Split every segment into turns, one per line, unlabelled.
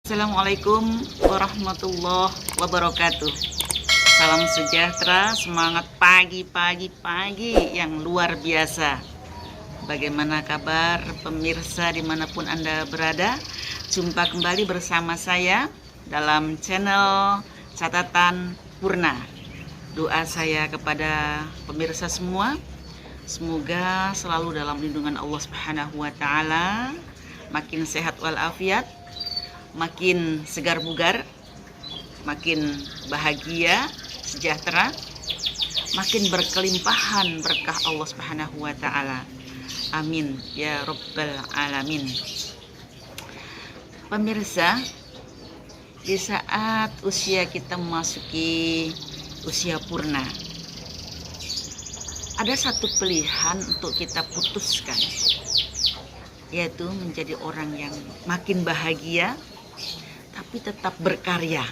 Assalamualaikum warahmatullahi wabarakatuh. Salam sejahtera, semangat pagi yang luar biasa. Bagaimana kabar pemirsa dimanapun Anda berada? Jumpa kembali bersama saya dalam channel Catatan Purna. Doa saya kepada pemirsa semua, semoga selalu dalam lindungan Allah Subhanahu wa Ta'ala, makin sehat walafiat, makin segar bugar, makin bahagia, sejahtera, makin berkelimpahan berkah Allah Subhanahu wa Ta'ala. Amin ya Rabbal Alamin. Pemirsa, di saat usia kita memasuki usia purna, ada satu pilihan untuk kita putuskan, yaitu menjadi orang yang makin bahagia tapi tetap berkarya.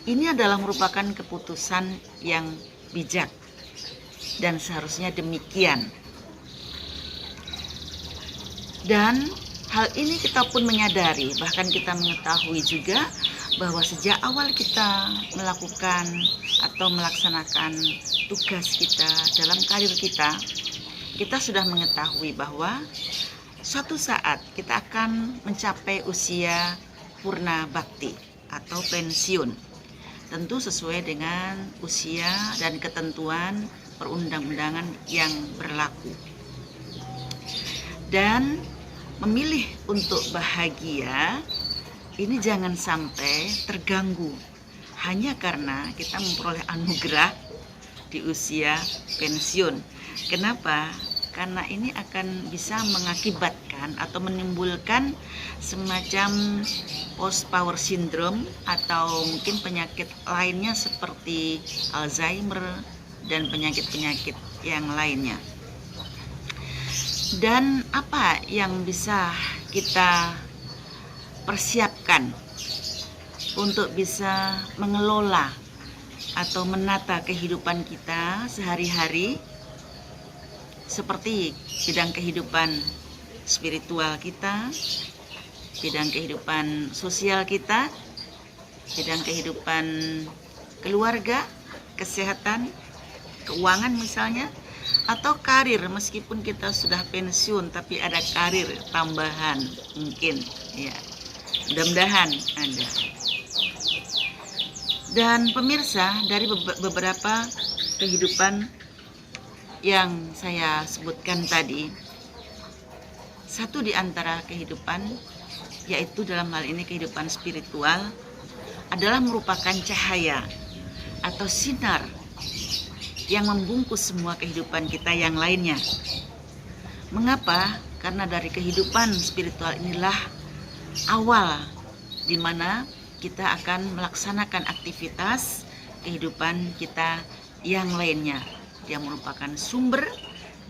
Ini adalah merupakan keputusan yang bijak dan seharusnya demikian. Dan hal ini kita pun menyadari, bahkan kita mengetahui juga bahwa sejak awal kita melakukan atau melaksanakan tugas kita dalam karir kita, kita sudah mengetahui bahwa suatu saat kita akan mencapai usia purna bakti atau pensiun, tentu sesuai dengan usia dan ketentuan perundang-undangan yang berlaku. Dan memilih untuk bahagia ini jangan sampai terganggu hanya karena kita memperoleh anugerah di usia pensiun. Kenapa? Karena ini akan bisa mengakibatkan atau menimbulkan semacam post power syndrome atau mungkin penyakit lainnya seperti Alzheimer dan penyakit-penyakit yang lainnya. Dan apa yang bisa kita persiapkan untuk bisa mengelola atau menata kehidupan kita sehari-hari, seperti bidang kehidupan spiritual kita, bidang kehidupan sosial kita, bidang kehidupan keluarga, kesehatan, keuangan misalnya, atau karir. Meskipun kita sudah pensiun tapi ada karir tambahan mungkin, ya, mudah-mudahan ada. Dan pemirsa, dari beberapa kehidupan yang saya sebutkan tadi, satu di antara kehidupan, yaitu dalam hal ini kehidupan spiritual, adalah merupakan cahaya atau sinar yang membungkus semua kehidupan kita yang lainnya. Mengapa? Karena dari kehidupan spiritual inilah awal di mana kita akan melaksanakan aktivitas kehidupan kita yang lainnya. Dia merupakan sumber,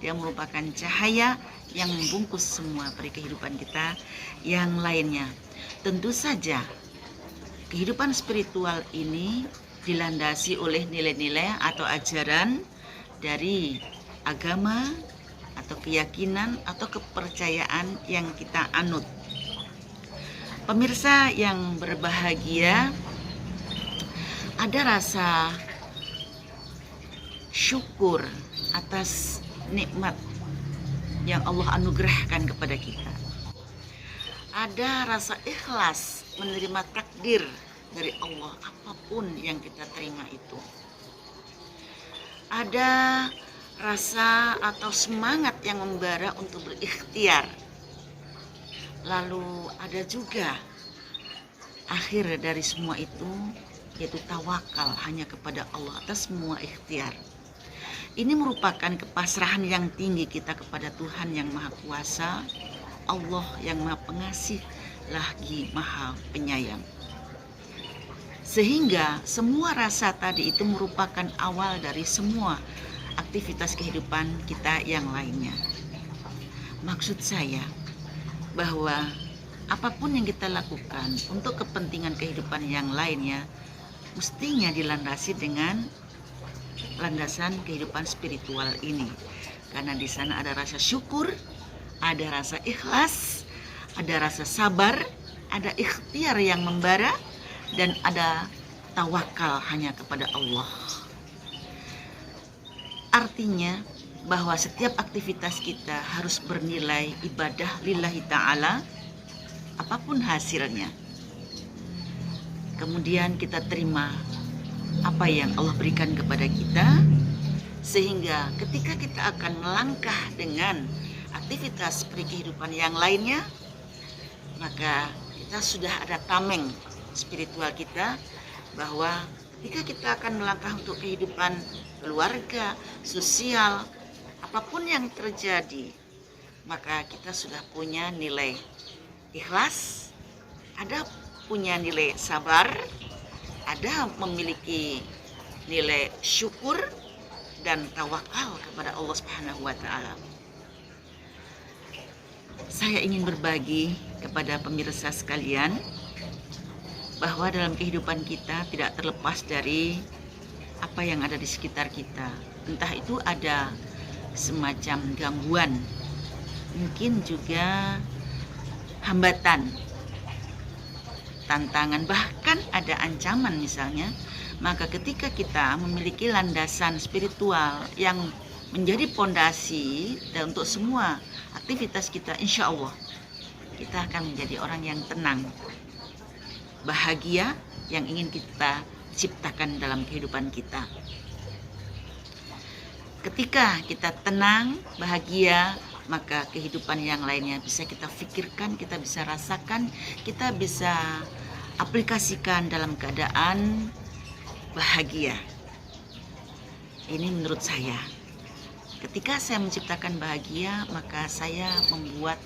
dia merupakan cahaya yang membungkus semua pada kehidupan kita yang lainnya. Tentu saja kehidupan spiritual ini dilandasi oleh nilai-nilai atau ajaran dari agama atau keyakinan atau kepercayaan yang kita anut. Pemirsa yang berbahagia, ada rasa syukur atas nikmat yang Allah anugerahkan kepada kita. Ada rasa ikhlas menerima takdir dari Allah, apapun yang kita terima itu. Ada rasa atau semangat yang membara untuk berikhtiar. Lalu ada juga akhir dari semua itu, yaitu tawakal hanya kepada Allah atas semua ikhtiar. Ini merupakan kepasrahan yang tinggi kita kepada Tuhan yang Maha Kuasa, Allah yang Maha Pengasih lagi Maha Penyayang. Sehingga semua rasa tadi itu merupakan awal dari semua aktivitas kehidupan kita yang lainnya. Maksud saya bahwa apapun yang kita lakukan untuk kepentingan kehidupan yang lainnya mestinya dilandasi dengan landasan kehidupan spiritual ini. Karena di sana ada rasa syukur, ada rasa ikhlas, ada rasa sabar, ada ikhtiar yang membara, dan ada tawakal hanya kepada Allah. Artinya bahwa setiap aktivitas kita harus bernilai ibadah lillahi ta'ala, apapun hasilnya. Kemudian kita terima apa yang Allah berikan kepada kita, sehingga ketika kita akan melangkah dengan aktivitas kehidupan yang lainnya, maka kita sudah ada tameng spiritual kita bahwa ketika kita akan melangkah untuk kehidupan keluarga, sosial, apapun yang terjadi, maka kita sudah punya nilai ikhlas, ada punya nilai sabar, ada memiliki nilai syukur dan tawakal kepada Allah Subhanahu wa taala. Saya ingin berbagi kepada pemirsa sekalian bahwa dalam kehidupan kita tidak terlepas dari apa yang ada di sekitar kita. Entah itu ada semacam gangguan, mungkin juga hambatan, tantangan, bahkan ada ancaman misalnya. Maka ketika kita memiliki landasan spiritual yang menjadi pondasi dan untuk semua aktivitas kita, insya Allah kita akan menjadi orang yang tenang, bahagia, yang ingin kita ciptakan dalam kehidupan kita. Ketika kita tenang, bahagia, maka kehidupan yang lainnya bisa kita pikirkan, kita bisa rasakan, kita bisa aplikasikan dalam keadaan bahagia. Ini menurut saya. Ketika saya menciptakan bahagia, maka saya membuat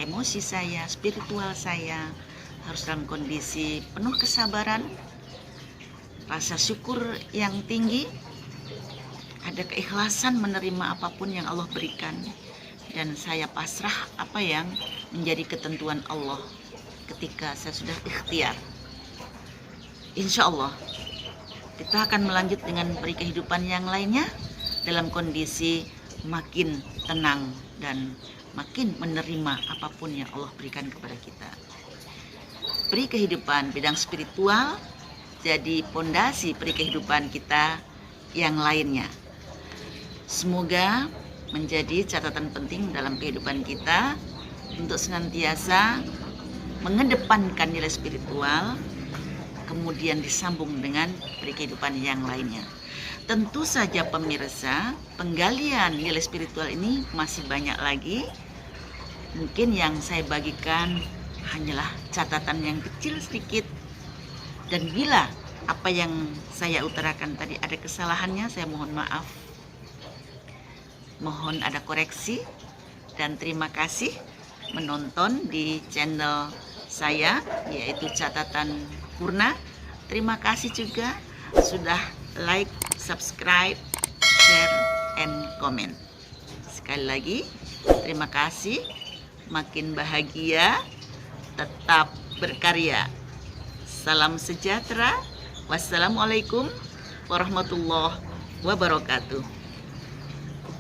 emosi saya, spiritual saya harus dalam kondisi penuh kesabaran, rasa syukur yang tinggi, ada keikhlasan menerima apapun yang Allah berikan, dan saya pasrah apa yang menjadi ketentuan Allah ketika saya sudah ikhtiar. Insya Allah kita akan melanjut dengan peri kehidupan yang lainnya dalam kondisi makin tenang dan makin menerima apapun yang Allah berikan kepada kita. Peri kehidupan bidang spiritual jadi pondasi peri kehidupan kita yang lainnya. Semoga menjadi catatan penting dalam kehidupan kita untuk senantiasa mengedepankan nilai spiritual, kemudian disambung dengan kehidupan yang lainnya. Tentu saja pemirsa, penggalian nilai spiritual ini masih banyak lagi. Mungkin yang saya bagikan hanyalah catatan yang kecil sedikit. Dan bila apa yang saya utarakan tadi ada kesalahannya, saya mohon maaf. Mohon ada koreksi, dan terima kasih menonton di channel saya, yaitu Catatan Purna. Terima kasih juga sudah like, subscribe, share, and comment. Sekali lagi, terima kasih. Makin bahagia, tetap berkarya. Salam sejahtera. Wassalamualaikum warahmatullahi wabarakatuh.